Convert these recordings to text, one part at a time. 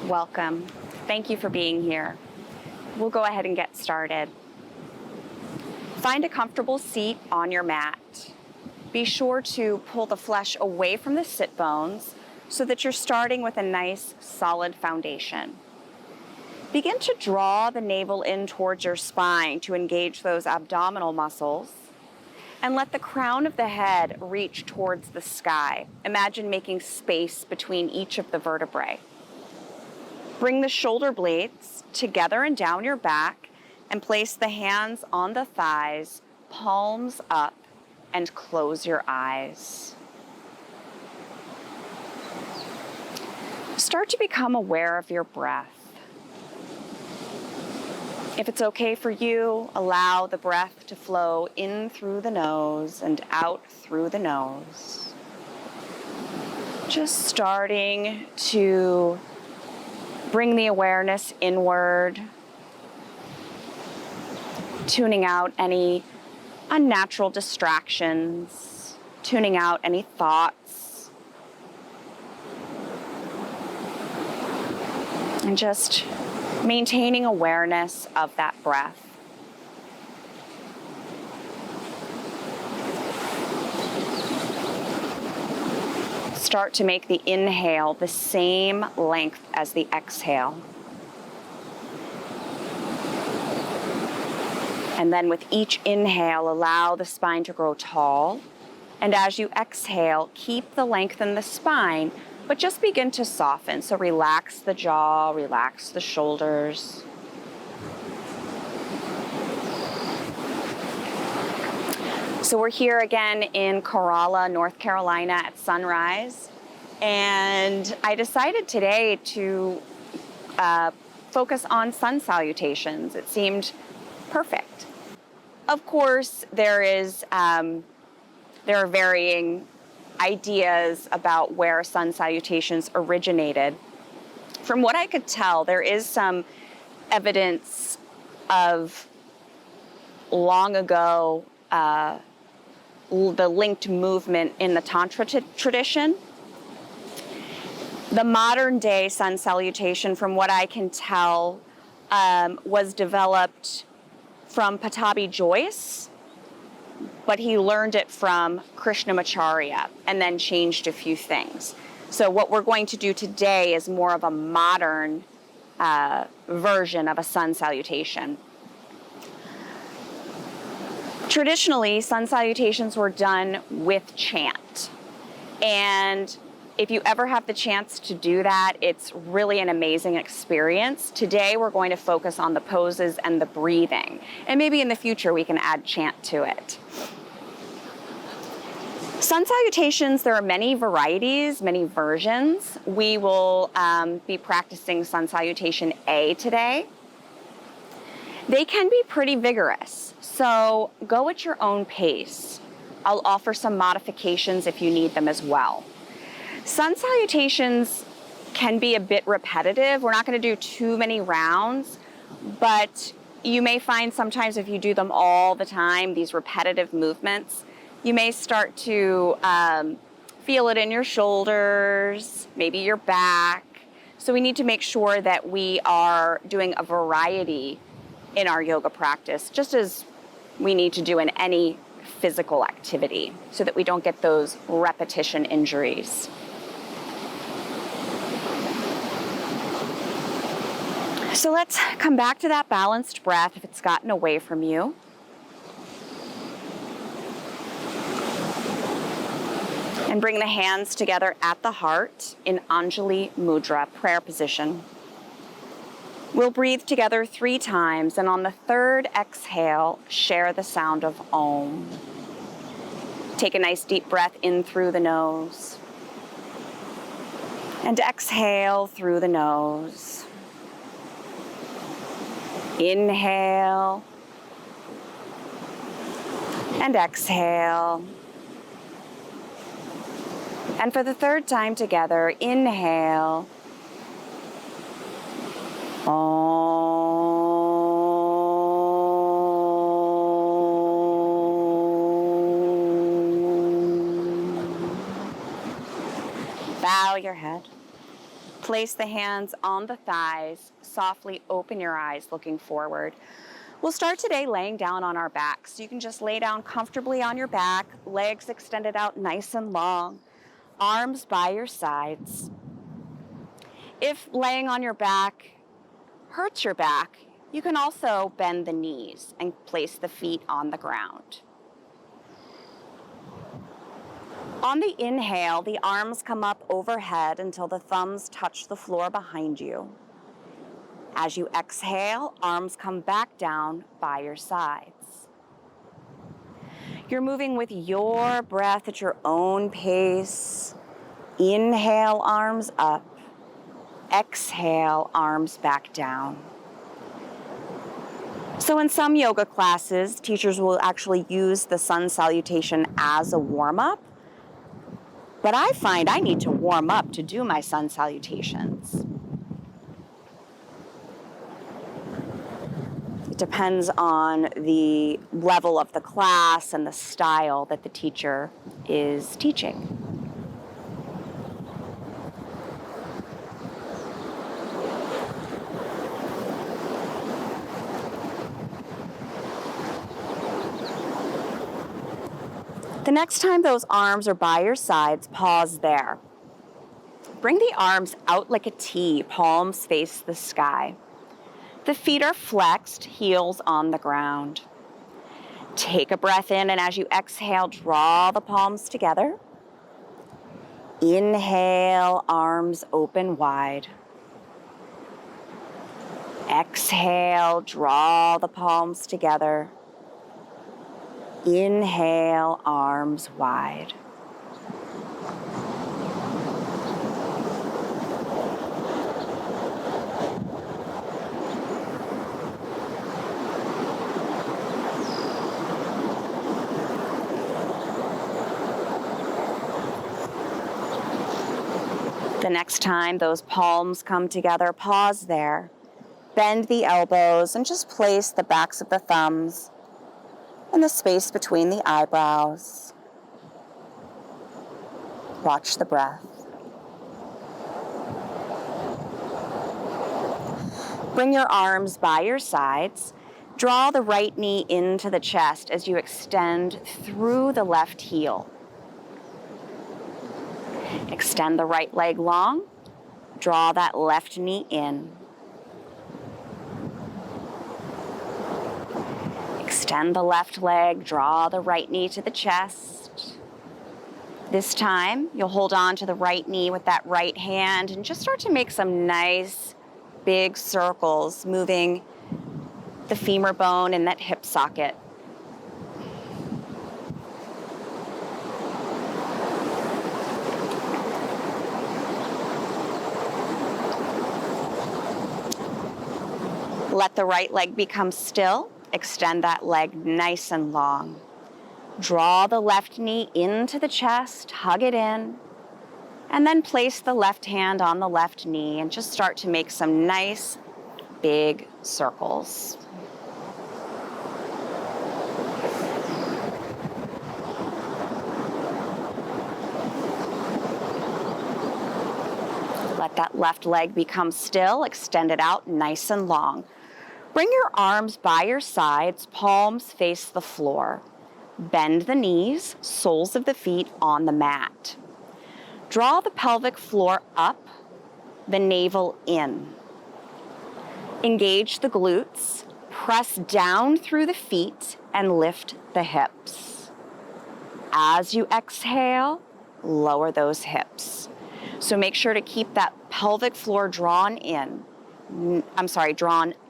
Welcome. Thank you for being here. We'll go ahead and get started. Find a comfortable seat on your mat. Be sure to pull the flesh away from the sit bones so that you're starting with a nice, solid foundation. Begin to draw the navel in towards your spine to engage those abdominal muscles, and let the crown of the head reach towards the sky. Imagine making space between each of the vertebrae. Bring the shoulder blades together and down your back and place the hands on the thighs, palms up, and close your eyes. Start to become aware of your breath. If it's okay for you, allow the breath to flow in through the nose and out through the nose. Just starting to bring the awareness inward, tuning out any unnatural distractions, tuning out any thoughts, and just maintaining awareness of that breath. Start to make the inhale the same length as the exhale. And then with each inhale, allow the spine to grow tall. And as you exhale, keep the length in the spine, but just begin to soften. So relax the jaw, relax the shoulders. So we're here again in Corolla, North Carolina at sunrise. And I decided today to focus on sun salutations. It seemed perfect. Of course, there are varying ideas about where sun salutations originated. From what I could tell, there is some evidence of long ago the linked movement in the Tantra tradition. The modern day sun salutation, from what I can tell, was developed from Patabi Joyce, but he learned it from Krishnamacharya and then changed a few things. So what we're going to do today is more of a modern version of a sun salutation. Traditionally, sun salutations were done with chant. And if you ever have the chance to do that, it's really an amazing experience. Today, we're going to focus on the poses and the breathing. And maybe in the future, we can add chant to it. Sun salutations, there are many varieties, many versions. We will be practicing Sun Salutation A today. They can be pretty vigorous, so go at your own pace. I'll offer some modifications if you need them as well. Sun salutations can be a bit repetitive. We're not going to do too many rounds, but you may find sometimes if you do them all the time, these repetitive movements, you may start to feel it in your shoulders, maybe your back. So we need to make sure that we are doing a variety in our yoga practice, just as we need to do in any physical activity, so that we don't get those repetition injuries. So let's come back to that balanced breath if it's gotten away from you. And bring the hands together at the heart in Anjali Mudra, prayer position. We'll breathe together 3 times, and on the third exhale, share the sound of Om. Take a nice deep breath in through the nose. And exhale through the nose. Inhale. And exhale. And for the third time together, inhale. Bow your head. Place the hands on the thighs. Softly open your eyes, looking forward. We'll start today laying down on our backs. So you can just lay down comfortably on your back, legs extended out nice and long, arms by your sides. If laying on your back hurts your back, you can also bend the knees and place the feet on the ground. On the inhale, the arms come up overhead until the thumbs touch the floor behind you. As you exhale, arms come back down by your sides. You're moving with your breath at your own pace. Inhale, arms up. Exhale, arms back down. So in some yoga classes, teachers will actually use the sun salutation as a warm-up. But I find I need to warm up to do my sun salutations. It depends on the level of the class and the style that the teacher is teaching. The next time those arms are by your sides, pause there. Bring the arms out like a T, palms face the sky. The feet are flexed, heels on the ground. Take a breath in, and as you exhale, draw the palms together. Inhale, arms open wide. Exhale, draw the palms together. Inhale, arms wide. The next time those palms come together, pause there. Bend the elbows and just place the backs of the thumbs in the space between the eyebrows. Watch the breath. Bring your arms by your sides. Draw the right knee into the chest as you extend through the left heel. Extend the right leg long. Draw that left knee in. Extend the left leg, draw the right knee to the chest. This time, you'll hold on to the right knee with that right hand and just start to make some nice big circles, moving the femur bone in that hip socket. Let the right leg become still. Extend that leg nice and long. Draw the left knee into the chest, hug it in, and then place the left hand on the left knee and just start to make some nice big circles. Let that left leg become still, extend it out nice and long. Bring your arms by your sides, palms face the floor. Bend the knees, soles of the feet on the mat. Draw the pelvic floor up, the navel in. Engage the glutes, press down through the feet, and lift the hips. As you exhale, lower those hips. So make sure to keep that pelvic floor drawn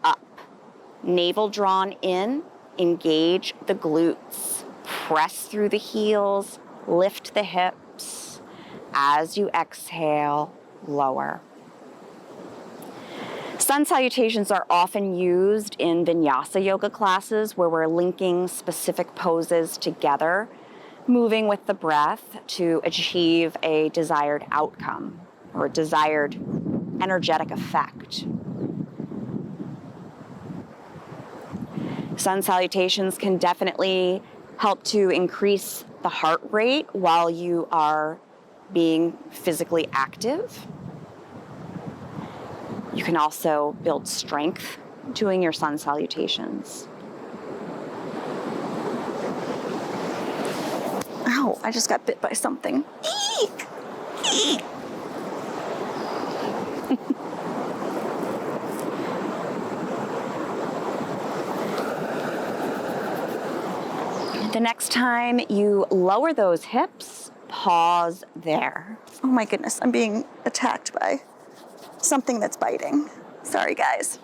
up. Navel drawn in, engage the glutes, press through the heels, lift the hips. As you exhale, lower. Sun salutations are often used in Vinyasa yoga classes where we're linking specific poses together, moving with the breath to achieve a desired outcome or a desired energetic effect. Sun salutations can definitely help to increase the heart rate while you are being physically active. You can also build strength doing your sun salutations. Ow, I just got bit by something. Eek! Eek! The next time you lower those hips, pause there. Oh my goodness, I'm being attacked by something that's biting. Sorry, guys.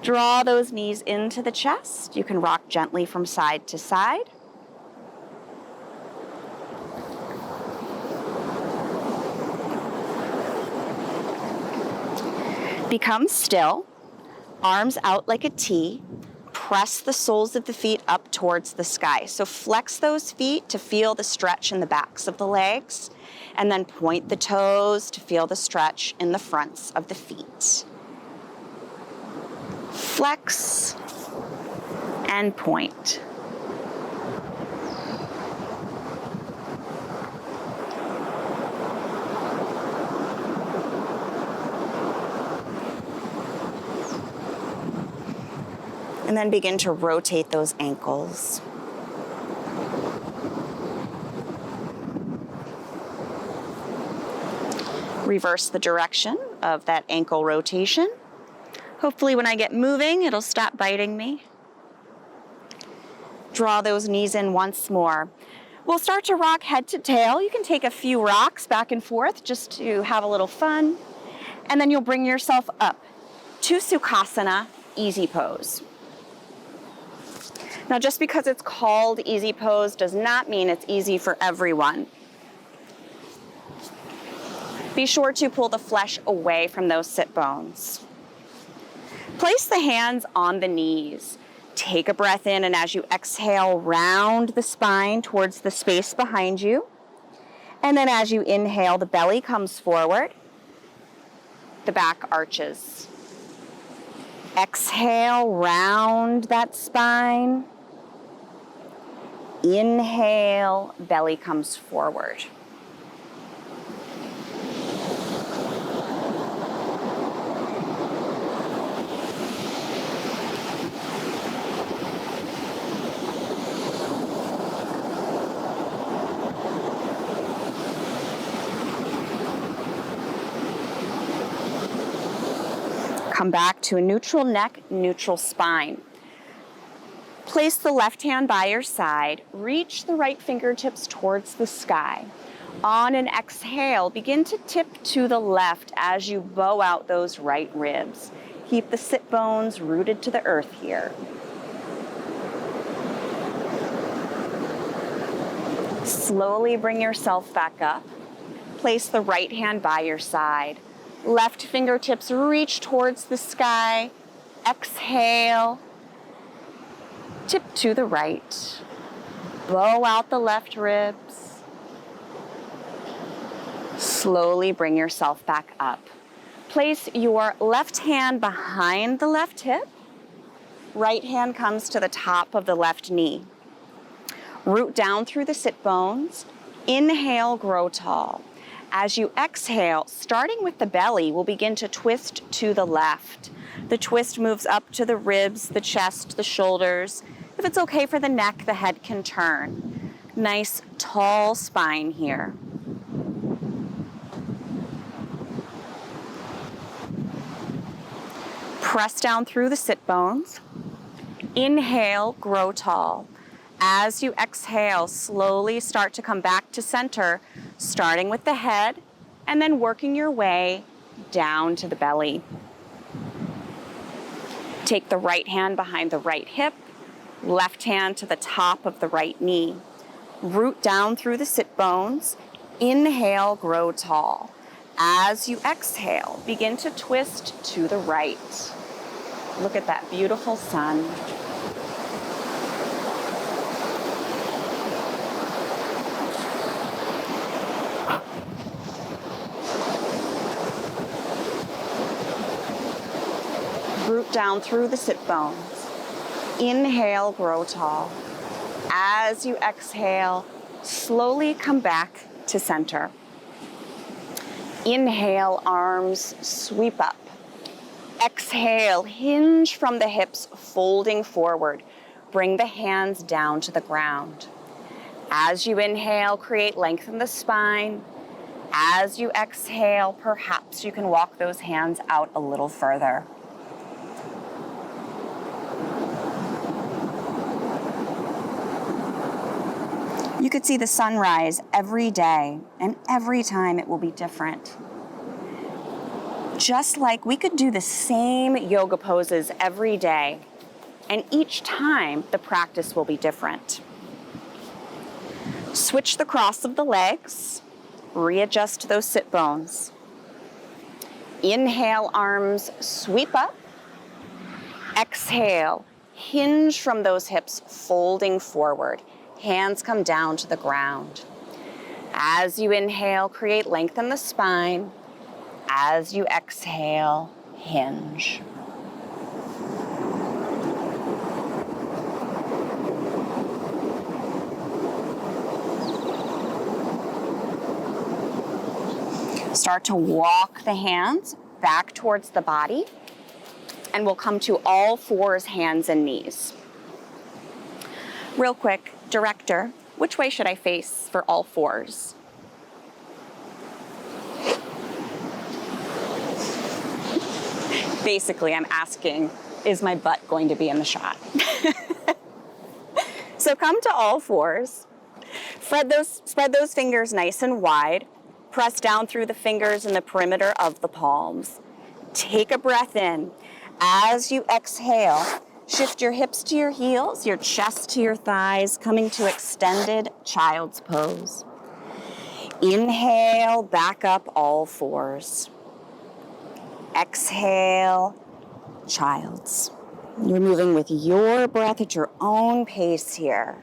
Draw those knees into the chest. You can rock gently from side to side. Become still, arms out like a T. Press the soles of the feet up towards the sky. So flex those feet to feel the stretch in the backs of the legs, and then point the toes to feel the stretch in the fronts of the feet. Flex and point. And then begin to rotate those ankles. Reverse the direction of that ankle rotation. Hopefully when I get moving, it'll stop biting me. Draw those knees in once more. We'll start to rock head to tail. You can take a few rocks back and forth just to have a little fun. And then you'll bring yourself up to Sukhasana, easy pose. Now, just because it's called easy pose does not mean it's easy for everyone. Be sure to pull the flesh away from those sit bones. Place the hands on the knees. Take a breath in, and as you exhale, round the spine towards the space behind you. And then as you inhale, the belly comes forward, the back arches. Exhale, round that spine. Inhale, belly comes forward. Come back to a neutral neck, neutral spine. Place the left hand by your side. Reach the right fingertips towards the sky. On an exhale, begin to tip to the left as you bow out those right ribs. Keep the sit bones rooted to the earth here. Slowly bring yourself back up. Place the right hand by your side. Left fingertips reach towards the sky. Exhale. Tip to the right. Bow out the left ribs. Slowly bring yourself back up. Place your left hand behind the left hip. Right hand comes to the top of the left knee. Root down through the sit bones. Inhale, grow tall. As you exhale, starting with the belly, we'll begin to twist to the left. The twist moves up to the ribs, the chest, the shoulders. If it's okay for the neck, the head can turn. Nice, tall spine here. Press down through the sit bones. Inhale, grow tall. As you exhale, slowly start to come back to center, starting with the head and then working your way down to the belly. Take the right hand behind the right hip, left hand to the top of the right knee. Root down through the sit bones. Inhale, grow tall. As you exhale, begin to twist to the right. Look at that beautiful sun. Root down through the sit bones. Inhale, grow tall. As you exhale, slowly come back to center. Inhale, arms sweep up. Exhale, hinge from the hips, folding forward. Bring the hands down to the ground. As you inhale, create length in the spine. As you exhale, perhaps you can walk those hands out a little further. You could see the sunrise every day, and every time it will be different. Just like we could do the same yoga poses every day, and each time the practice will be different. Switch the cross of the legs, readjust those sit bones. Inhale, arms sweep up. Exhale, hinge from those hips, folding forward. Hands come down to the ground. As you inhale, create length in the spine. As you exhale, hinge. Start to walk the hands back towards the body, and we'll come to all fours, hands and knees. Real quick, director, which way should I face for all fours? Basically, I'm asking, is my butt going to be in the shot? So come to all fours. Spread those fingers nice and wide. Press down through the fingers in the perimeter of the palms. Take a breath in. As you exhale, shift your hips to your heels, your chest to your thighs, coming to extended child's pose. Inhale, back up all fours. Exhale, child's. You're moving with your breath at your own pace here.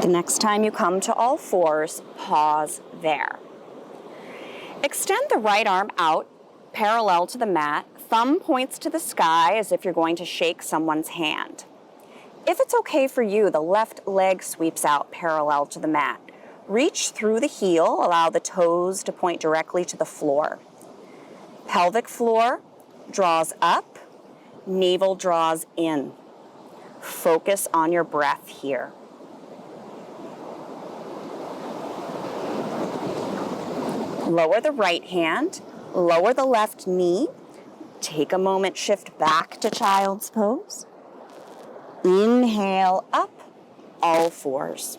Next time you come to all fours, pause there. Extend the right arm out, parallel to the mat. Thumb points to the sky as if you're going to shake someone's hand. If it's okay for you, the left leg sweeps out parallel to the mat. Reach through the heel, allow the toes to point directly to the floor. Pelvic floor draws up, navel draws in. Focus on your breath here. Lower the right hand, lower the left knee. Take a moment, shift back to child's pose. Inhale up, all fours.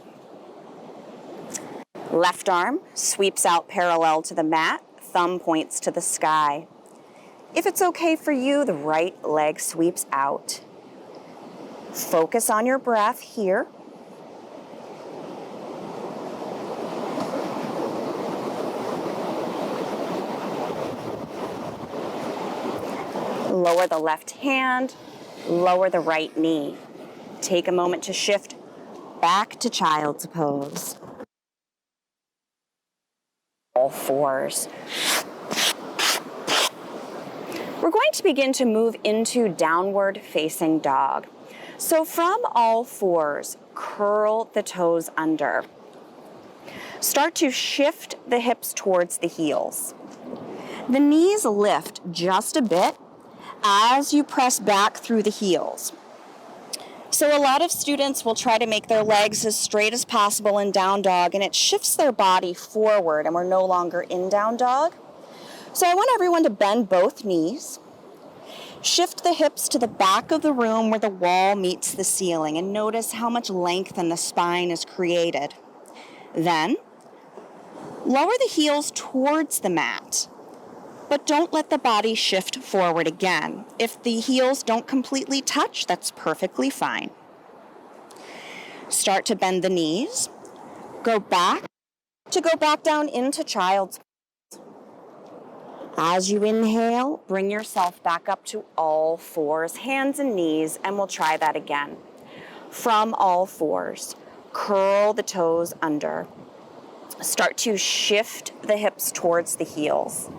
Left arm sweeps out parallel to the mat, thumb points to the sky. If it's okay for you, the right leg sweeps out. Focus on your breath here. Lower the left hand, lower the right knee. Take a moment to shift back to child's pose. All fours. We're going to begin to move into downward facing dog. So from all fours, curl the toes under. Start to shift the hips towards the heels. The knees lift just a bit as you press back through the heels. So a lot of students will try to make their legs as straight as possible in down dog, and it shifts their body forward and we're no longer in down dog. So I want everyone to bend both knees. Shift the hips to the back of the room where the wall meets the ceiling, and notice how much length in the spine is created. Then, lower the heels towards the mat, but don't let the body shift forward again. If the heels don't completely touch, that's perfectly fine. Start to bend the knees. Go back down into child's pose. As you inhale, bring yourself back up to all fours, hands and knees, and we'll try that again. From all fours, curl the toes under. Start to shift the hips towards the heels.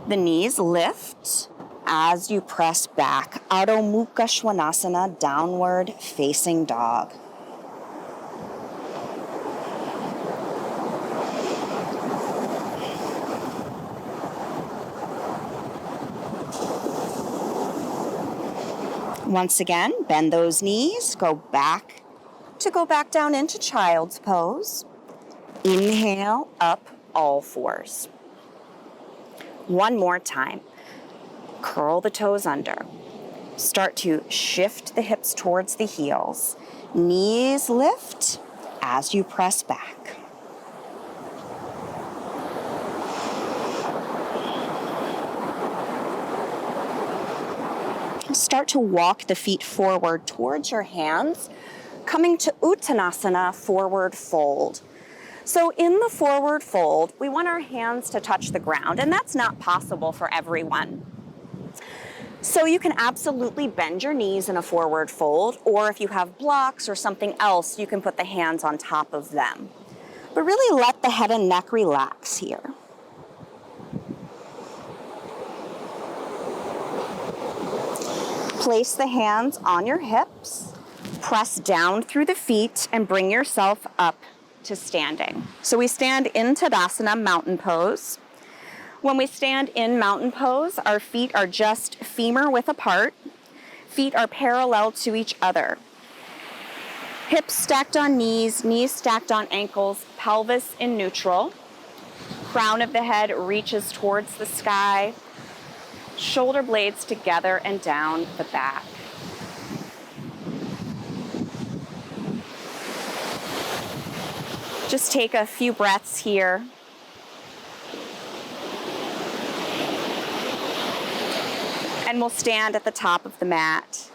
The knees lift as you press back. Adho Mukha Svanasana, downward facing dog. Once again, bend those knees, go back down into child's pose. Inhale, up, all fours. One more time. Curl the toes under. Start to shift the hips towards the heels. Knees lift as you press back. Start to walk the feet forward towards your hands, coming to Uttanasana, forward fold. So in the forward fold, we want our hands to touch the ground, and that's not possible for everyone. So you can absolutely bend your knees in a forward fold, or if you have blocks or something else, you can put the hands on top of them. But really let the head and neck relax here. Place the hands on your hips, press down through the feet, and bring yourself up to standing. So we stand in Tadasana, mountain pose. When we stand in mountain pose, our feet are just femur width apart. Feet are parallel to each other. Hips stacked on knees, knees stacked on ankles, pelvis in neutral. Crown of the head reaches towards the sky. Shoulder blades together and down the back. Just take a few breaths here. And we'll stand at the top of the mat.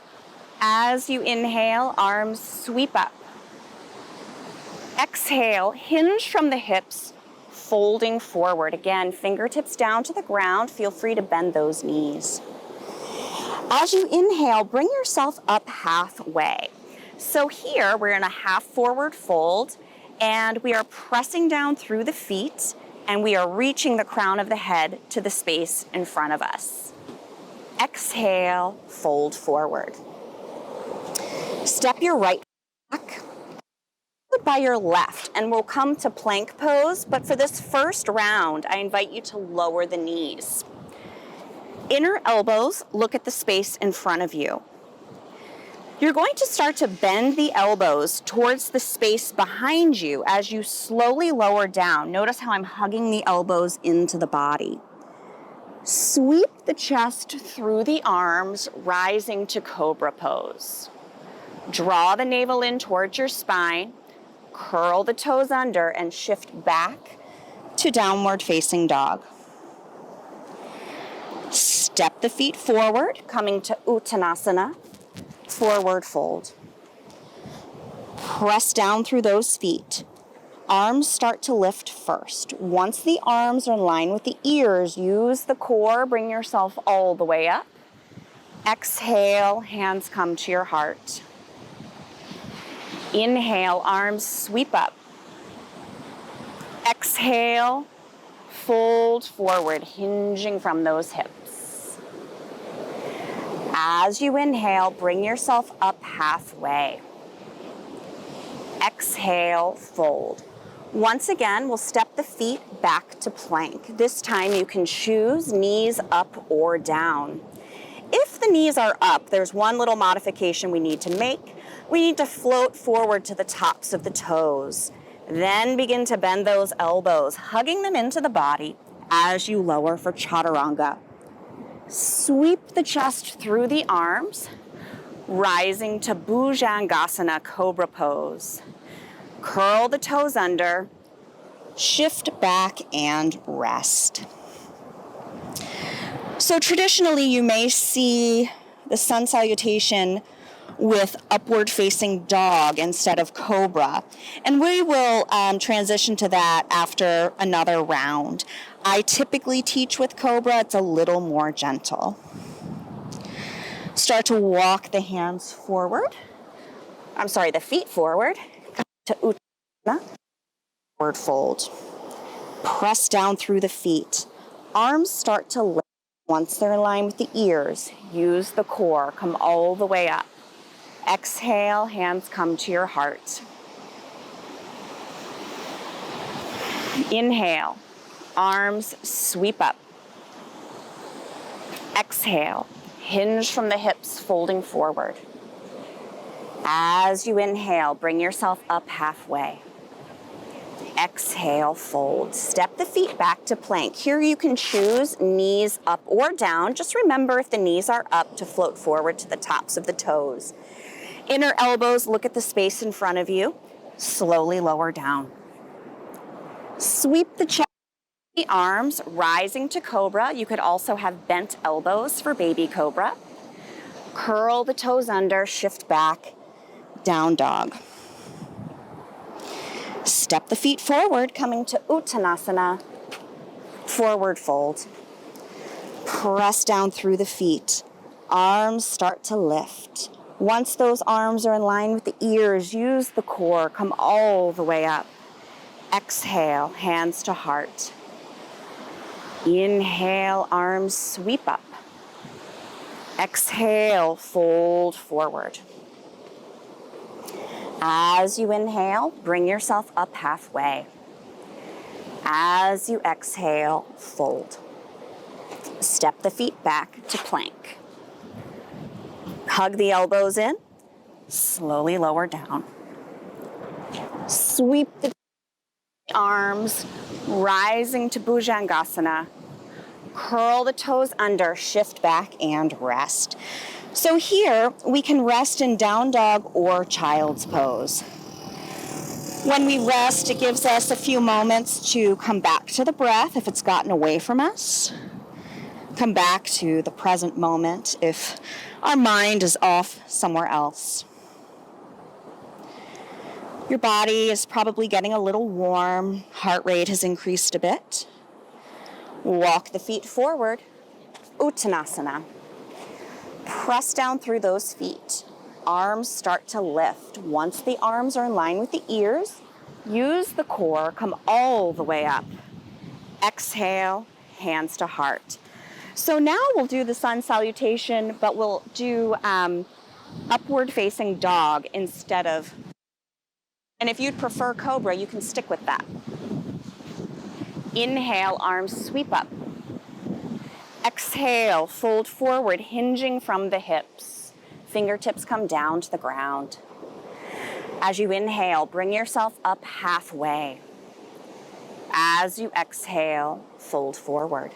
As you inhale, arms sweep up. Exhale, hinge from the hips, folding forward. Again, fingertips down to the ground. Feel free to bend those knees. As you inhale, bring yourself up halfway. So here, we're in a half forward fold, and we are pressing down through the feet, and we are reaching the crown of the head to the space in front of us. Exhale, fold forward. Step your right back by your left, and we'll come to plank pose, but for this first round, I invite you to lower the knees. Inner elbows look at the space in front of you. You're going to start to bend the elbows towards the space behind you as you slowly lower down. Notice how I'm hugging the elbows into the body. Sweep the chest through the arms, rising to cobra pose. Draw the navel in towards your spine. Curl the toes under and shift back to downward facing dog. Step the feet forward, coming to Uttanasana, forward fold. Press down through those feet. Arms start to lift first. Once the arms are in line with the ears, use the core, bring yourself all the way up. Exhale, hands come to your heart. Inhale, arms sweep up. Exhale, fold forward, hinging from those hips. As you inhale, bring yourself up halfway. Exhale, fold. Once again, we'll step the feet back to plank. This time you can choose knees up or down. If the knees are up, there's one little modification we need to make. We need to float forward to the tops of the toes. Then begin to bend those elbows, hugging them into the body as you lower for chaturanga. Sweep the chest through the arms, rising to Bhujangasana, cobra pose. Curl the toes under, shift back and rest. So traditionally you may see the sun salutation with upward facing dog instead of cobra. And we will transition to that after another round. I typically teach with cobra, it's a little more gentle. Start to walk the hands forward. the feet forward. Come to Uttanasana, forward fold. Press down through the feet. Arms start to lift. Once they're in line with the ears, use the core. Come all the way up. Exhale, hands come to your heart. Inhale, arms sweep up. Exhale, hinge from the hips, folding forward. As you inhale, bring yourself up halfway. Exhale, fold. Step the feet back to plank. Here you can choose knees up or down. Just remember, if the knees are up, to float forward to the tops of the toes. Inner elbows, look at the space in front of you. Slowly lower down. Sweep the chest, the arms, rising to cobra. You could also have bent elbows for baby cobra. Curl the toes under, shift back, down dog. Step the feet forward, coming to Uttanasana, forward fold. Press down through the feet. Arms start to lift. Once those arms are in line with the ears, use the core, come all the way up. Exhale, hands to heart. Inhale, arms sweep up. Exhale, fold forward. As you inhale, bring yourself up halfway. As you exhale, fold. Step the feet back to plank. Hug the elbows in, slowly lower down. Sweep the arms, rising to Bhujangasana. Curl the toes under, shift back and rest. So here we can rest in down dog or child's pose. When we rest, it gives us a few moments to come back to the breath if it's gotten away from us. Come back to the present moment if our mind is off somewhere else. Your body is probably getting a little warm. Heart rate has increased a bit. Walk the feet forward, Uttanasana. Press down through those feet. Arms start to lift. Once the arms are in line with the ears, use the core, come all the way up. Exhale, hands to heart. So now we'll do the sun salutation, but we'll do upward facing dog instead of, and if you'd prefer cobra, you can stick with that. Inhale, arms sweep up. Exhale, fold forward, hinging from the hips. Fingertips come down to the ground. As you inhale, bring yourself up halfway. As you exhale, fold forward.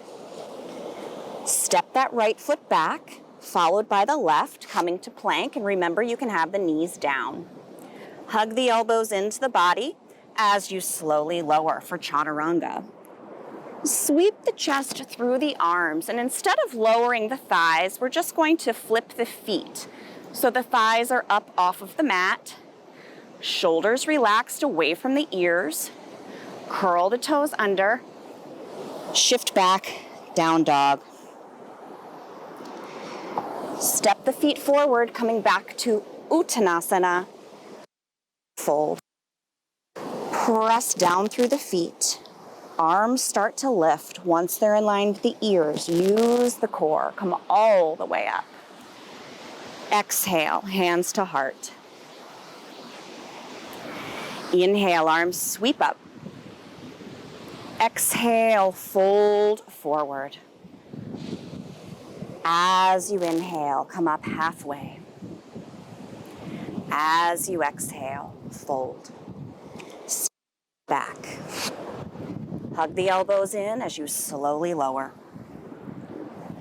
Step that right foot back, followed by the left, coming to plank. And remember, you can have the knees down. Hug the elbows into the body as you slowly lower for chaturanga. Sweep the chest through the arms, and instead of lowering the thighs, we're just going to flip the feet. So the thighs are up off of the mat, shoulders relaxed away from the ears, curl the toes under, shift back, down dog. Step the feet forward, coming back to Uttanasana, fold. Press down through the feet. Arms start to lift. Once they're in line with the ears, use the core. Come all the way up. Exhale, hands to heart. Inhale, arms sweep up. Exhale, fold forward. As you inhale, come up halfway. As you exhale, fold. Step back. Hug the elbows in as you slowly lower.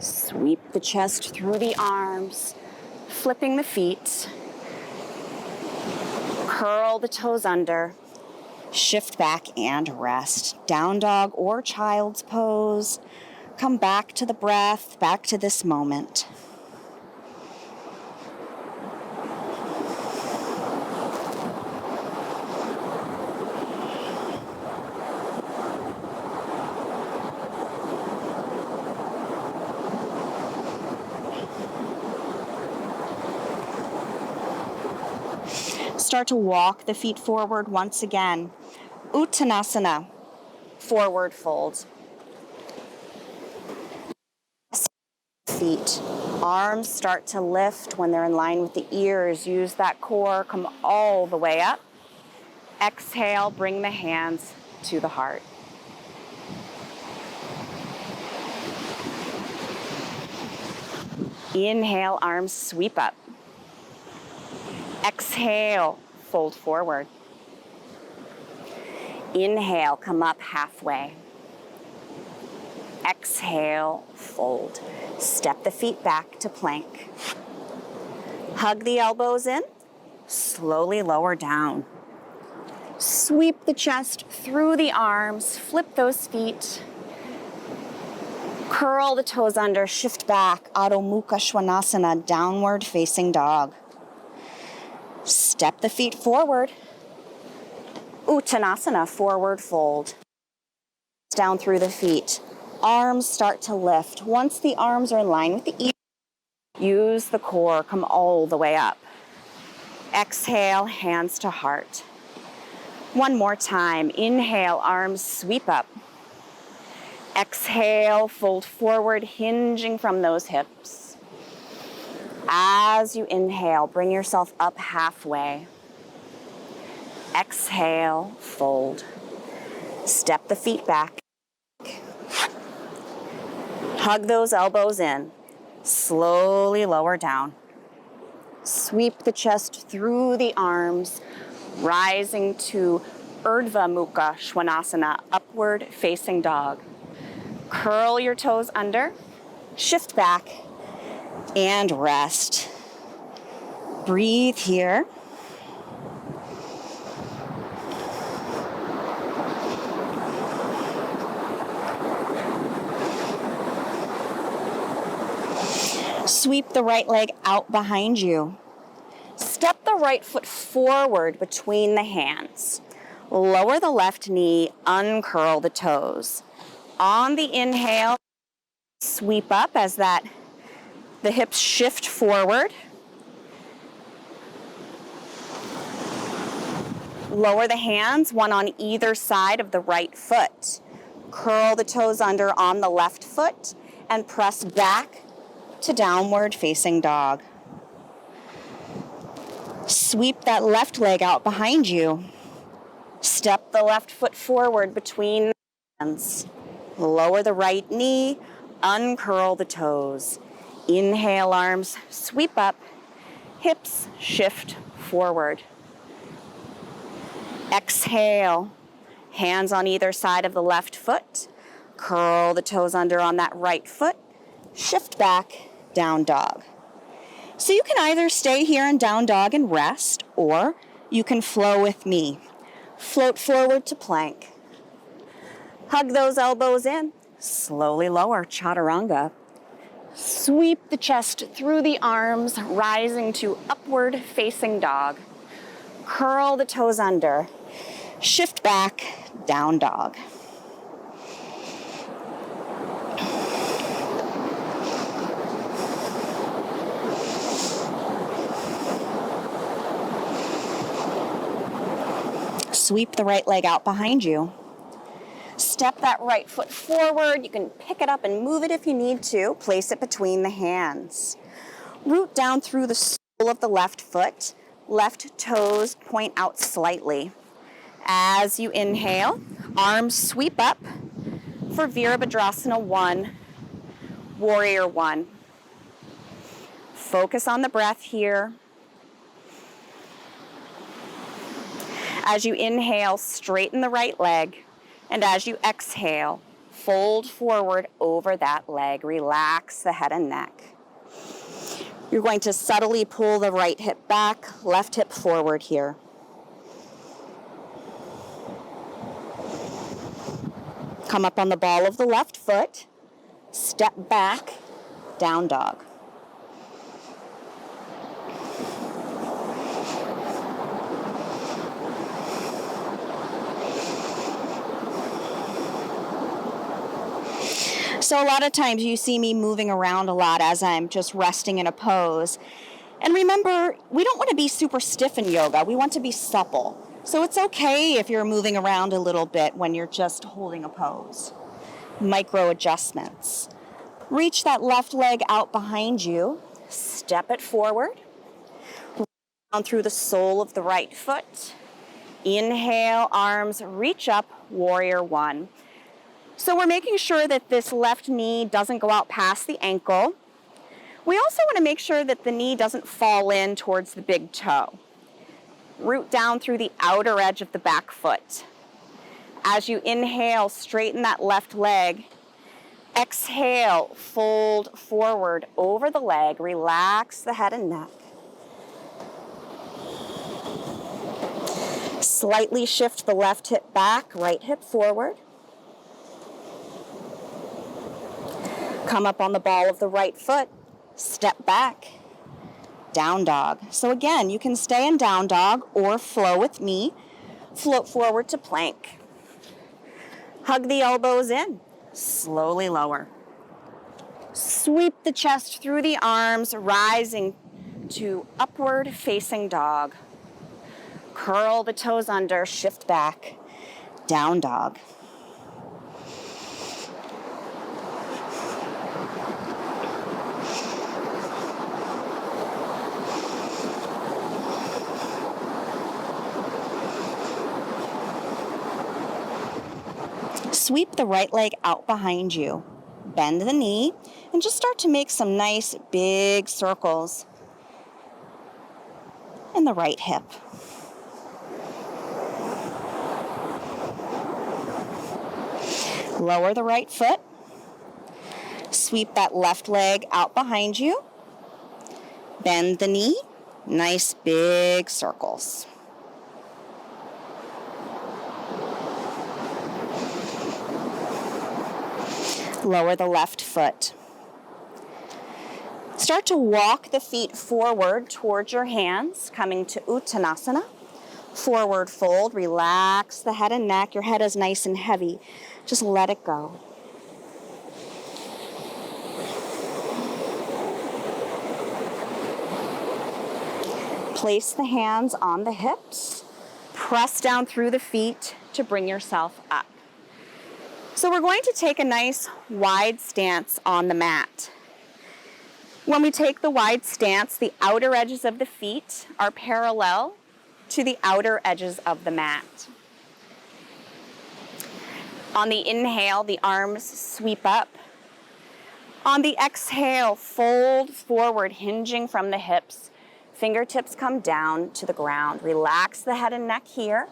Sweep the chest through the arms, flipping the feet. Curl the toes under. Shift back and rest. Down dog or child's pose. Come back to the breath, back to this moment. start to walk the feet forward once again. Uttanasana, forward fold. Feet. Arms start to lift when they're in line with the ears. Use that core, come all the way up. Exhale, bring the hands to the heart. Inhale, arms sweep up. Exhale, fold forward. Inhale, come up halfway. Exhale, fold. Step the feet back to plank. Hug the elbows in, slowly lower down. Sweep the chest through the arms, flip those feet. Curl the toes under, shift back, Adho Mukha Svanasana, downward facing dog. Step the feet forward. Uttanasana, forward fold. Down through the feet. Arms start to lift. Once the arms are in line with the ears, use the core, come all the way up. Exhale, hands to heart. One more time. Inhale, arms sweep up. Exhale, fold forward, hinging from those hips. As you inhale, bring yourself up halfway. Exhale, fold. Step the feet back. Hug those elbows in. Slowly lower down. Sweep the chest through the arms, rising to Urdhva Mukha Svanasana, upward facing dog. Curl your toes under, shift back, and rest. Breathe here. Sweep the right leg out behind you. Step the right foot forward between the hands. Lower the left knee, uncurl the toes. On the inhale, sweep up as the hips shift forward. Lower the hands, one on either side of the right foot. Curl the toes under on the left foot and press back to downward facing dog. Sweep that left leg out behind you. Step the left foot forward between the hands. Lower the right knee, uncurl the toes. Inhale, arms sweep up, hips shift forward. Exhale, hands on either side of the left foot. Curl the toes under on that right foot. Shift back, down dog. So you can either stay here in down dog and rest, or you can flow with me. Float forward to plank. Hug those elbows in. Slowly lower, chaturanga. Sweep the chest through the arms, rising to upward facing dog. Curl the toes under. Shift back, down dog. Sweep the right leg out behind you. Step that right foot forward. You can pick it up and move it if you need to. Place it between the hands. Root down through the sole of the left foot. Left toes point out slightly. As you inhale, arms sweep up for Virabhadrasana 1, Warrior 1. Focus on the breath here. As you inhale, straighten the right leg. And as you exhale, fold forward over that leg. Relax the head and neck. You're going to subtly pull the right hip back, left hip forward here. Come up on the ball of the left foot. Step back, down dog. So a lot of times you see me moving around a lot as I'm just resting in a pose. And remember, we don't want to be super stiff in yoga. We want to be supple. So it's okay if you're moving around a little bit when you're just holding a pose. Micro adjustments. Reach that left leg out behind you. Step it forward. Down through the sole of the right foot. Inhale, arms reach up, warrior one. So we're making sure that this left knee doesn't go out past the ankle. We also want to make sure that the knee doesn't fall in towards the big toe. Root down through the outer edge of the back foot. As you inhale, straighten that left leg. Exhale, fold forward over the leg. Relax the head and neck. Slightly shift the left hip back, right hip forward. Come up on the ball of the right foot. Step back. Down dog. So again, you can stay in down dog or flow with me. Float forward to plank. Hug the elbows in. Slowly lower. Sweep the chest through the arms, rising to upward facing dog. Curl the toes under, shift back. Down dog. Sweep the right leg out behind you. Bend the knee and just start to make some nice big circles in the right hip. Lower the right foot. Sweep that left leg out behind you. Bend the knee. Nice big circles. Lower the left foot. Start to walk the feet forward towards your hands, coming to Uttanasana. Forward fold, relax the head and neck. Your head is nice and heavy. Just let it go. Place the hands on the hips. Press down through the feet to bring yourself up. So we're going to take a nice wide stance on the mat. When we take the wide stance, the outer edges of the feet are parallel to the outer edges of the mat. On the inhale, the arms sweep up. On the exhale, fold forward, hinging from the hips. Fingertips come down to the ground. Relax the head and neck here.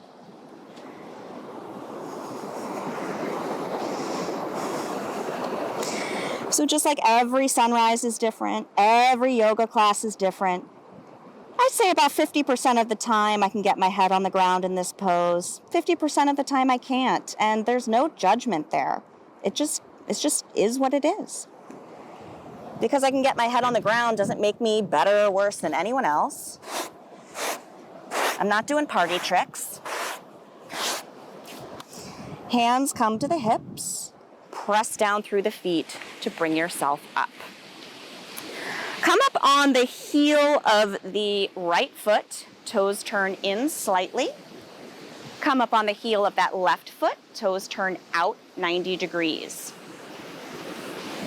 So just like every sunrise is different, every yoga class is different, I'd say about 50% of the time I can get my head on the ground in this pose. 50% of the time I can't, and there's no judgment there. It just is what it is. Because I can get my head on the ground doesn't make me better or worse than anyone else. I'm not doing party tricks. Hands come to the hips. Press down through the feet to bring yourself up. Come up on the heel of the right foot. Toes turn in slightly. Come up on the heel of that left foot. Toes turn out 90 degrees.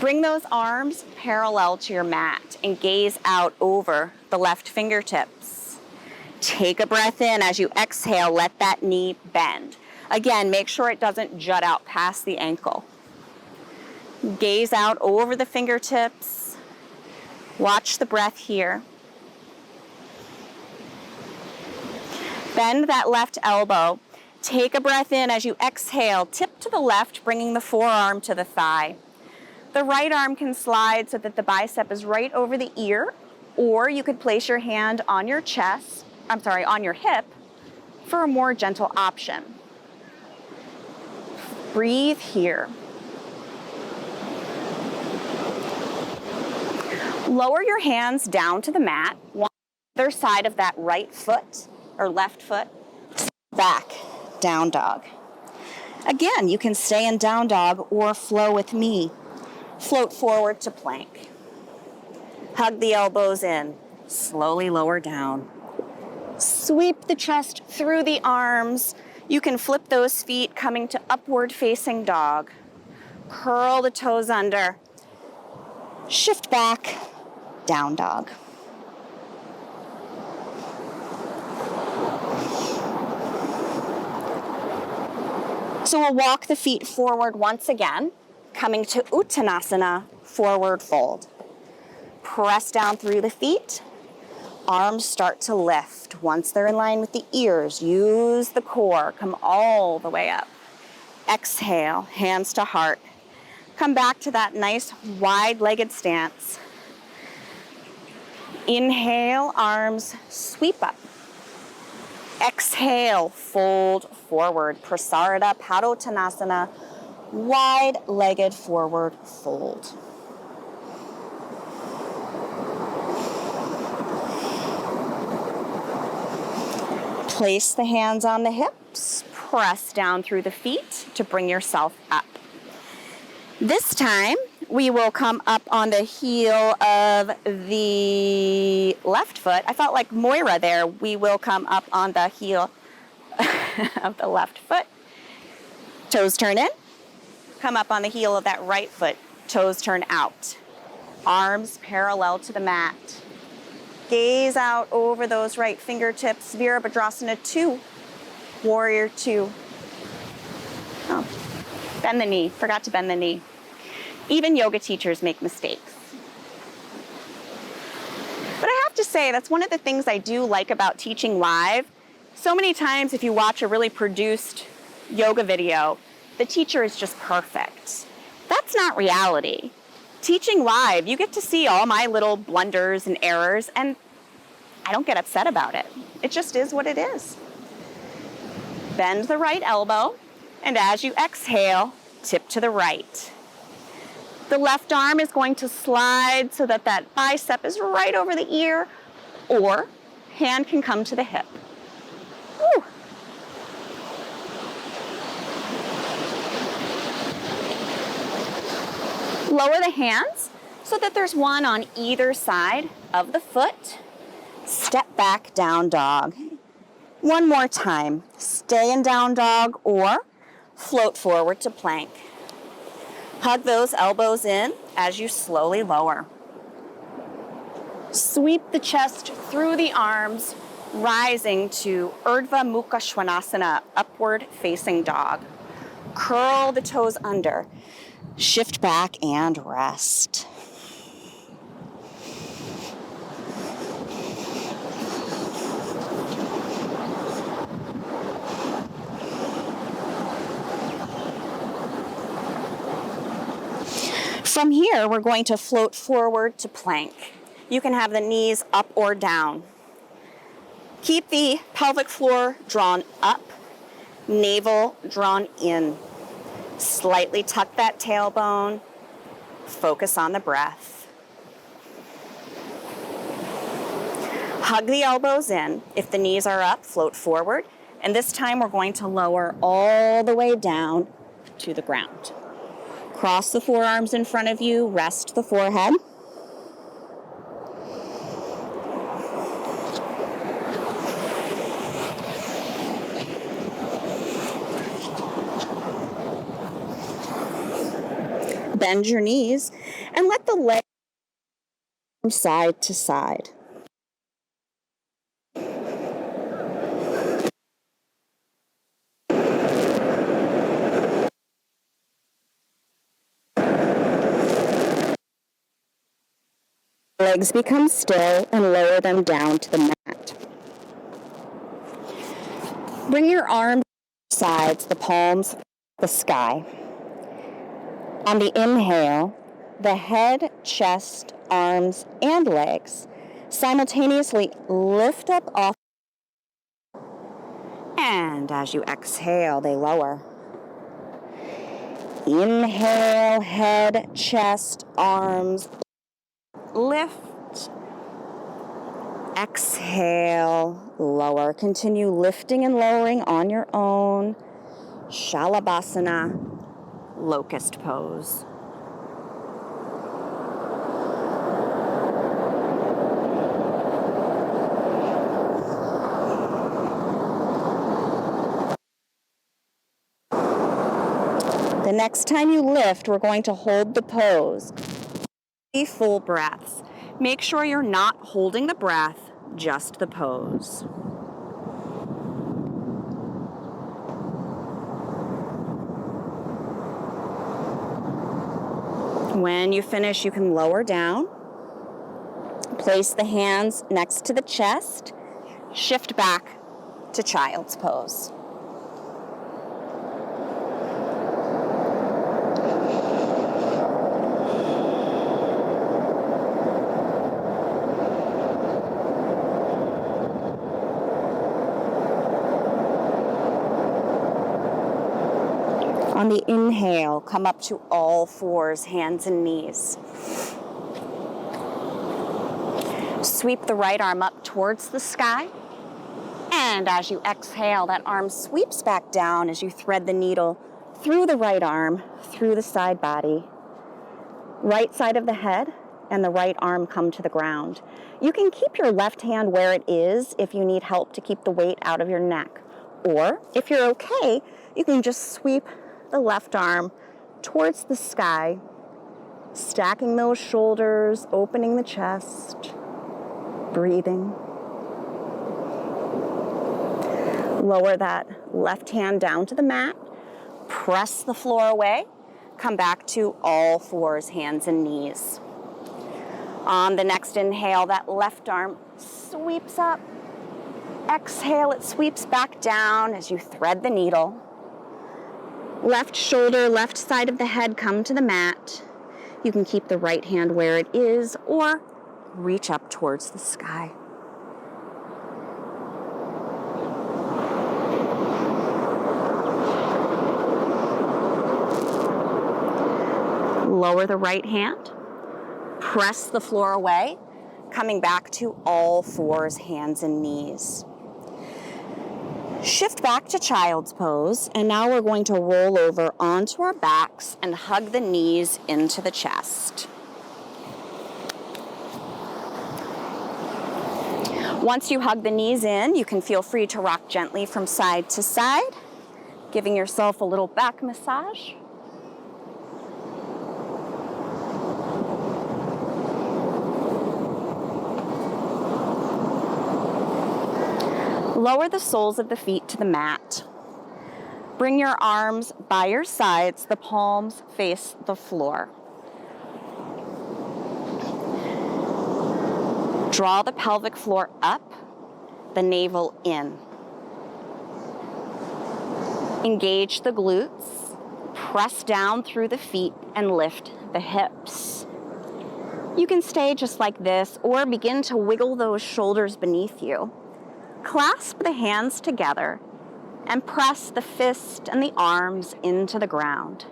Bring those arms parallel to your mat and gaze out over the left fingertips. Take a breath in. As you exhale, let that knee bend. Again, make sure it doesn't jut out past the ankle. Gaze out over the fingertips. Watch the breath here. Bend that left elbow. Take a breath in. As you exhale, tip to the left, bringing the forearm to the thigh. The right arm can slide so that the bicep is right over the ear, or you could place your hand on your on your hip for a more gentle option. Breathe here. Lower your hands down to the mat, on the other side of that right foot or left foot, back, down dog. Again, you can stay in down dog or flow with me. Float forward to plank. Hug the elbows in. slowly lower down. Sweep the chest through the arms. You can flip those feet, coming to upward facing dog. Curl the toes under. Shift back, down dog. So we'll walk the feet forward once again, coming to Uttanasana, forward fold. Press down through the feet. Arms start to lift. Once they're in line with the ears, use the core. Come all the way up. Exhale, hands to heart. Come back to that nice wide-legged stance. Inhale, arms sweep up. Exhale, fold forward. Prasarita Padottanasana, wide-legged forward fold. Place the hands on the hips, press down through the feet to bring yourself up. This time, we will come up on the heel of the left foot. I felt like Moira there. We will come up on the heel of the left foot. Toes turn in. Come up on the heel of that right foot. Toes turn out. Arms parallel to the mat. Gaze out over those right fingertips. Virabhadrasana 2. Warrior 2. Oh, bend the knee. Forgot to bend the knee. Even yoga teachers make mistakes. But I have to say, that's one of the things I do like about teaching live. So many times if you watch a really produced yoga video, the teacher is just perfect. That's not reality. Teaching live, you get to see all my little blunders and errors, and I don't get upset about it. It just is what it is. Bend the right elbow, and as you exhale, tip to the right. The left arm is going to slide so that that bicep is right over the ear, or hand can come to the hip. Woo. Lower the hands so that there's one on either side of the foot. Step back, down dog. One more time. Stay in down dog or float forward to plank. Hug those elbows in as you slowly lower. Sweep the chest through the arms, rising to Urdhva Mukha Svanasana, upward facing dog. Curl the toes under. Shift back and rest. From here, we're going to float forward to plank. You can have the knees up or down. Keep the pelvic floor drawn up, navel drawn in. Slightly tuck that tailbone. Focus on the breath. Hug the elbows in. If the knees are up, float forward. And this time we're going to lower all the way down to the ground. Cross the forearms in front of you, rest the forehead. Bend your knees and let the legs from side to side. Legs become still and lower them down to the mat. Bring your arms to the sides, the palms, the sky. On the inhale, the head, chest, arms, and legs simultaneously lift up off. And as you exhale, they lower. Inhale, head, chest, arms, lift. Exhale, lower. Continue lifting and lowering on your own. Shalabhasana, locust pose. The next time you lift, we're going to hold the pose. 3 full breaths. Make sure you're not holding the breath, just the pose. When you finish, you can lower down. Place the hands next to the chest. Shift back to child's pose. On the inhale, come up to all fours, hands and knees. Sweep the right arm up towards the sky. And as you exhale, that arm sweeps back down as you thread the needle through the right arm, through the side body. Right side of the head and the right arm come to the ground. You can keep your left hand where it is if you need help to keep the weight out of your neck. Or if you're okay, you can just sweep the left arm towards the sky, stacking those shoulders, opening the chest, breathing. Lower that left hand down to the mat, press the floor away, come back to all fours, hands and knees. On the next inhale, that left arm sweeps up. Exhale, it sweeps back down as you thread the needle. Left shoulder, left side of the head come to the mat. You can keep the right hand where it is or reach up towards the sky. Lower the right hand, press the floor away, coming back to all fours, hands and knees. Shift back to child's pose, and now we're going to roll over onto our backs and hug the knees into the chest. Once you hug the knees in, you can feel free to rock gently from side to side, giving yourself a little back massage. Lower the soles of the feet to the mat. Bring your arms by your sides, the palms face the floor. Draw the pelvic floor up, the navel in. Engage the glutes, press down through the feet and lift the hips. You can stay just like this or begin to wiggle those shoulders beneath you. Clasp the hands together and press the fist and the arms into the ground.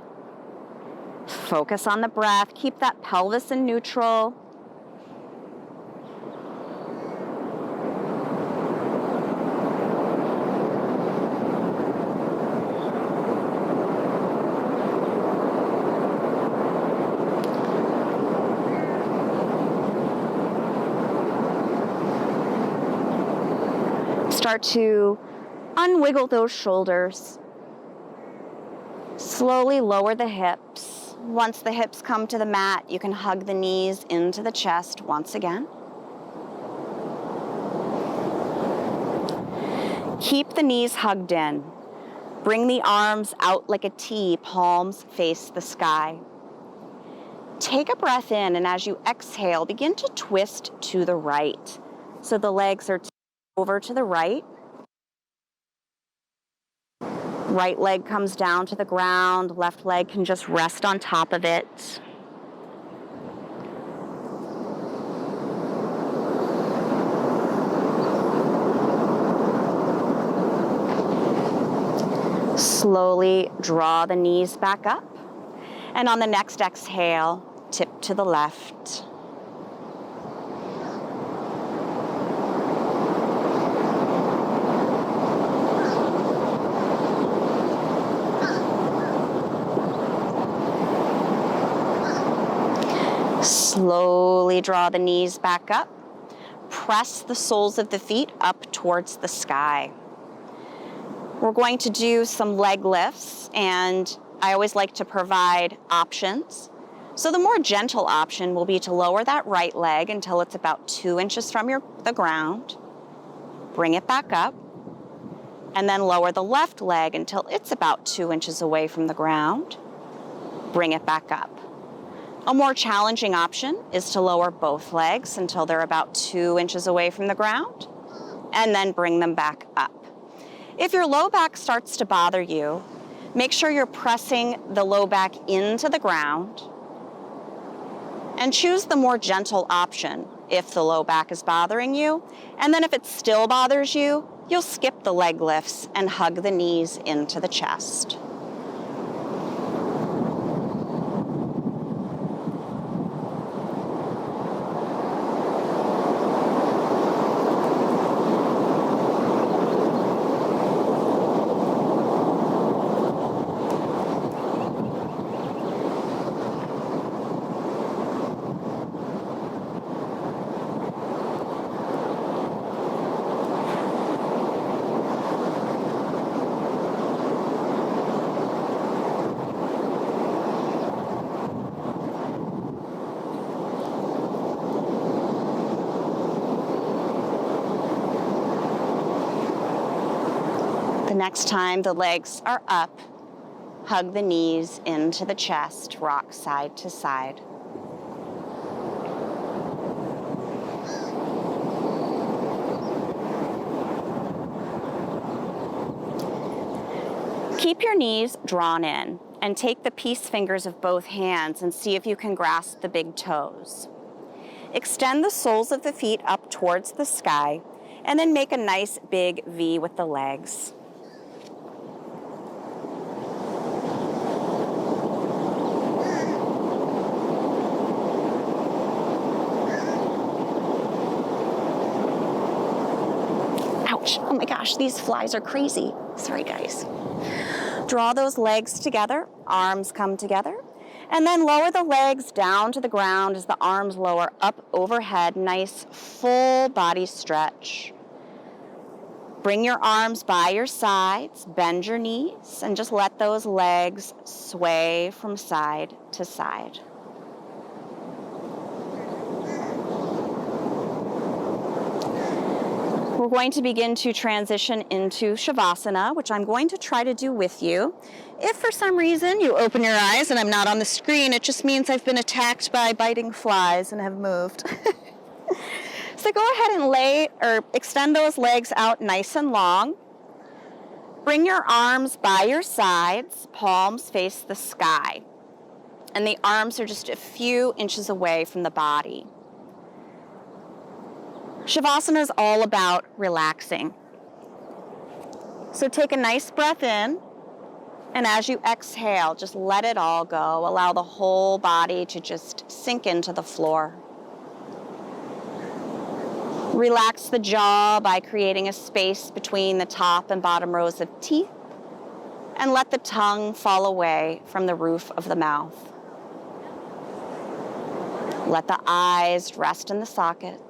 Focus on the breath. Keep that pelvis in neutral. Start to unwiggle those shoulders. Slowly lower the hips. Once the hips come to the mat, you can hug the knees into the chest once again. Keep the knees hugged in. Bring the arms out like a T, palms face the sky. Take a breath in, and as you exhale, begin to twist to the right. So the legs are over to the right. Right leg comes down to the ground. Left leg can just rest on top of it. Slowly draw the knees back up. And on the next exhale, tip to the left. Slowly draw the knees back up. Press the soles of the feet up towards the sky. We're going to do some leg lifts, and I always like to provide options. So the more gentle option will be to lower that right leg until it's about 2 inches from the ground. Bring it back up. And then lower the left leg until it's about 2 inches away from the ground. Bring it back up. A more challenging option is to lower both legs until they're about 2 inches away from the ground, and then bring them back up. If your low back starts to bother you, make sure you're pressing the low back into the ground, and choose the more gentle option if the low back is bothering you. And then if it still bothers you, you'll skip the leg lifts and hug the knees into the chest. The next time the legs are up, hug the knees into the chest, rock side to side. Keep your knees drawn in and take the peace fingers of both hands and see if you can grasp the big toes. Extend the soles of the feet up towards the sky and then make a nice big V with the legs. Ouch, oh my gosh, these flies are crazy. Sorry guys. Draw those legs together, arms come together, and then lower the legs down to the ground as the arms lower up overhead. Nice full body stretch. Bring your arms by your sides, bend your knees, and just let those legs sway from side to side. We're going to begin to transition into Shavasana, which I'm going to try to do with you. If for some reason you open your eyes and I'm not on the screen, it just means I've been attacked by biting flies and have moved. So go ahead and extend those legs out nice and long. Bring your arms by your sides, palms face the sky. And the arms are just a few inches away from the body. Shavasana is all about relaxing. So take a nice breath in, and as you exhale, just let it all go. Allow the whole body to just sink into the floor. Relax the jaw by creating a space between the top and bottom rows of teeth, and let the tongue fall away from the roof of the mouth. Let the eyes rest in the sockets.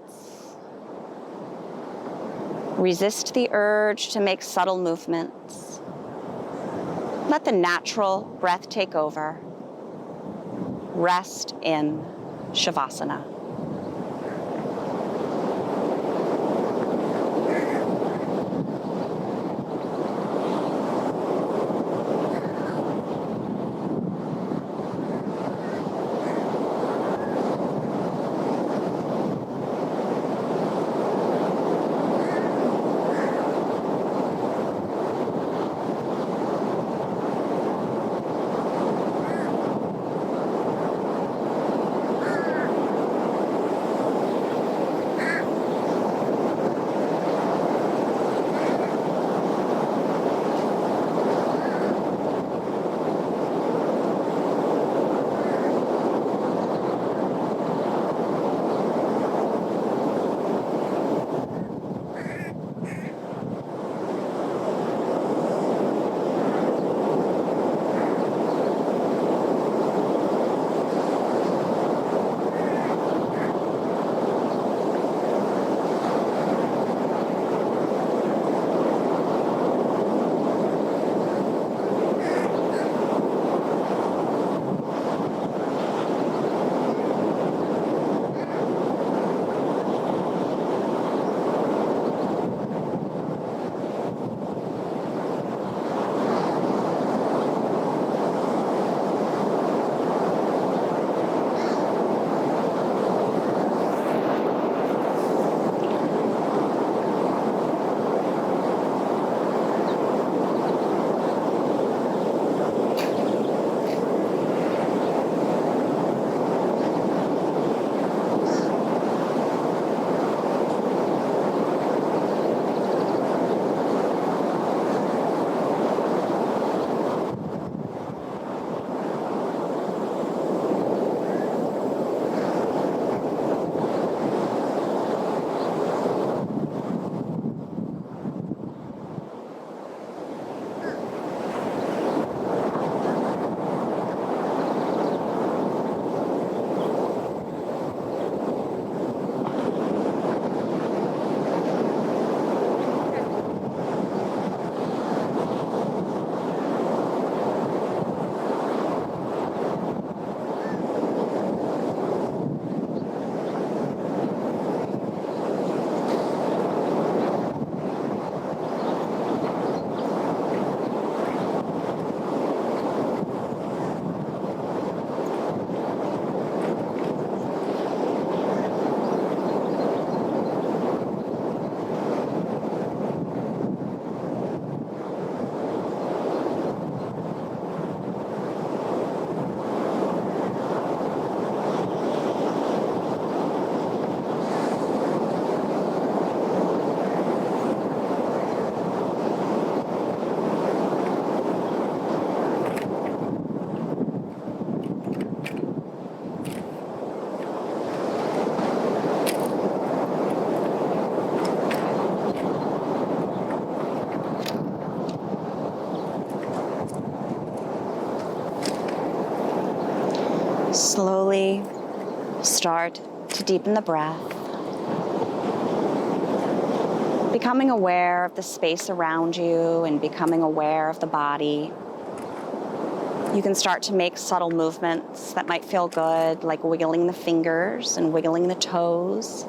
Resist the urge to make subtle movements. Let the natural breath take over. Rest in Shavasana. Slowly start to deepen the breath, becoming aware of the space around you and becoming aware of the body. You can start to make subtle movements that might feel good, like wiggling the fingers and wiggling the toes.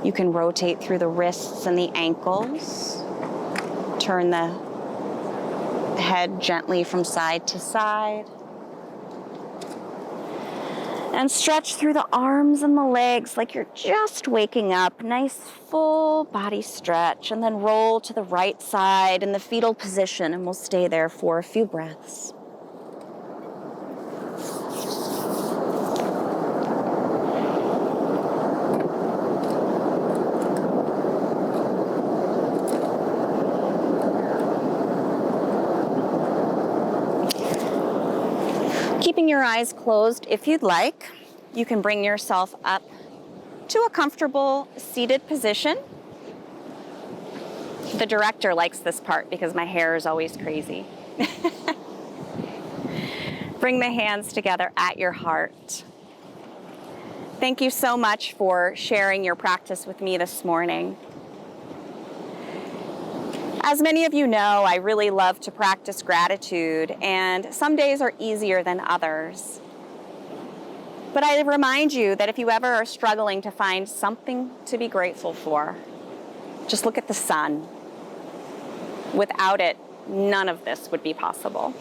You can rotate through the wrists and the ankles. Turn the head gently from side to side. And stretch through the arms and the legs like you're just waking up. Nice full body stretch. And then roll to the right side in the fetal position, and we'll stay there for a few breaths. Keeping your eyes closed if you'd like, you can bring yourself up to a comfortable seated position. The director likes this part because my hair is always crazy. Bring the hands together at your heart. Thank you so much for sharing your practice with me this morning. As many of you know, I really love to practice gratitude, and some days are easier than others. But I remind you that if you ever are struggling to find something to be grateful for, just look at the sun. Without it, none of this would be possible.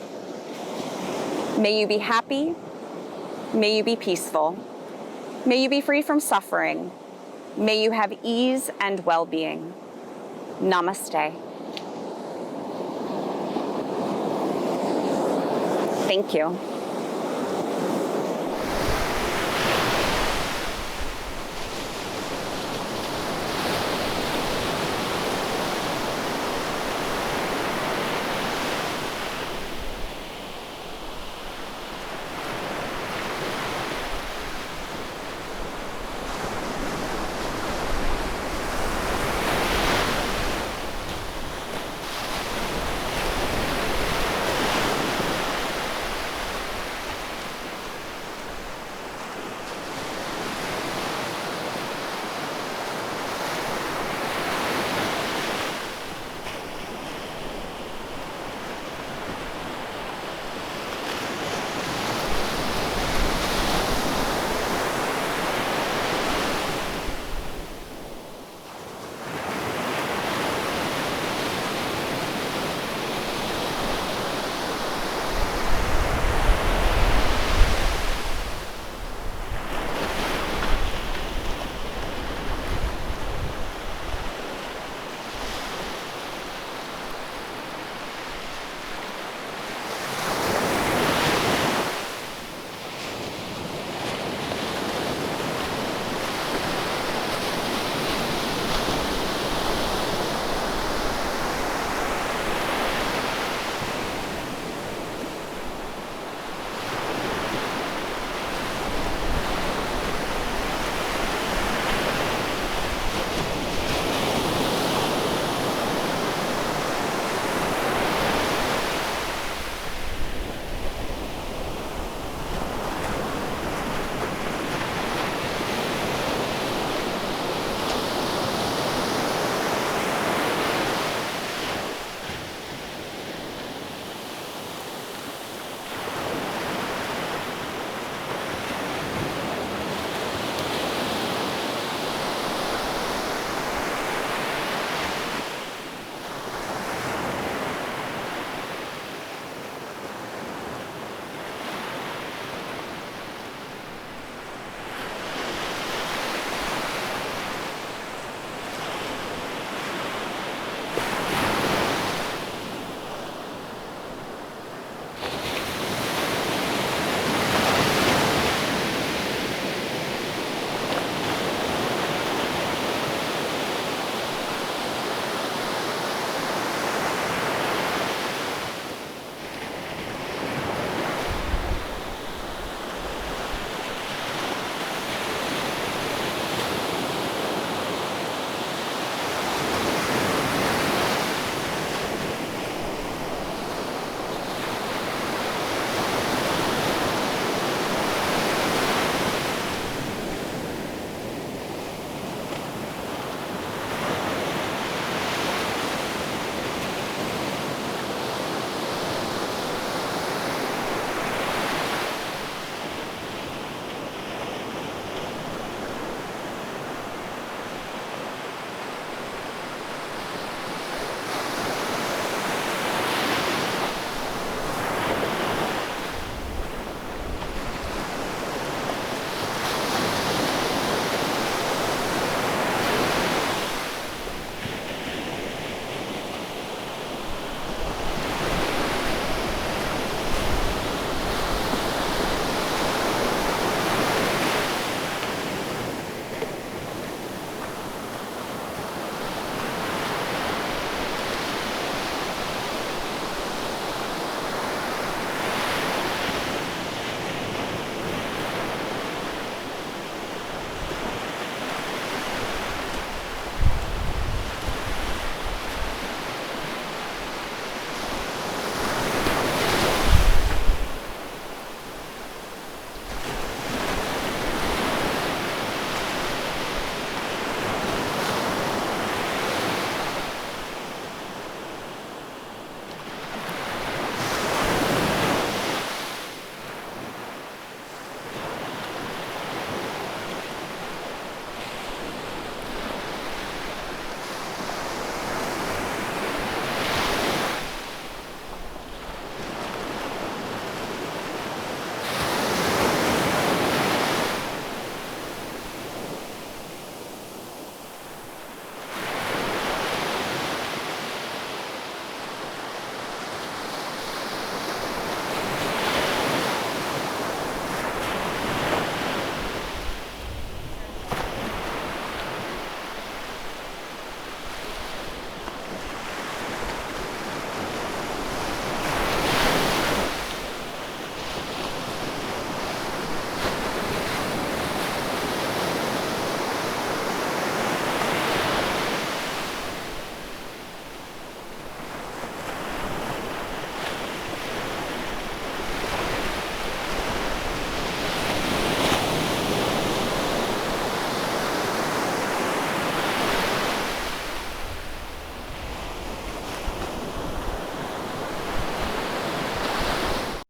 May you be happy. May you be peaceful. May you be free from suffering. May you have ease and well-being. Namaste. Thank you.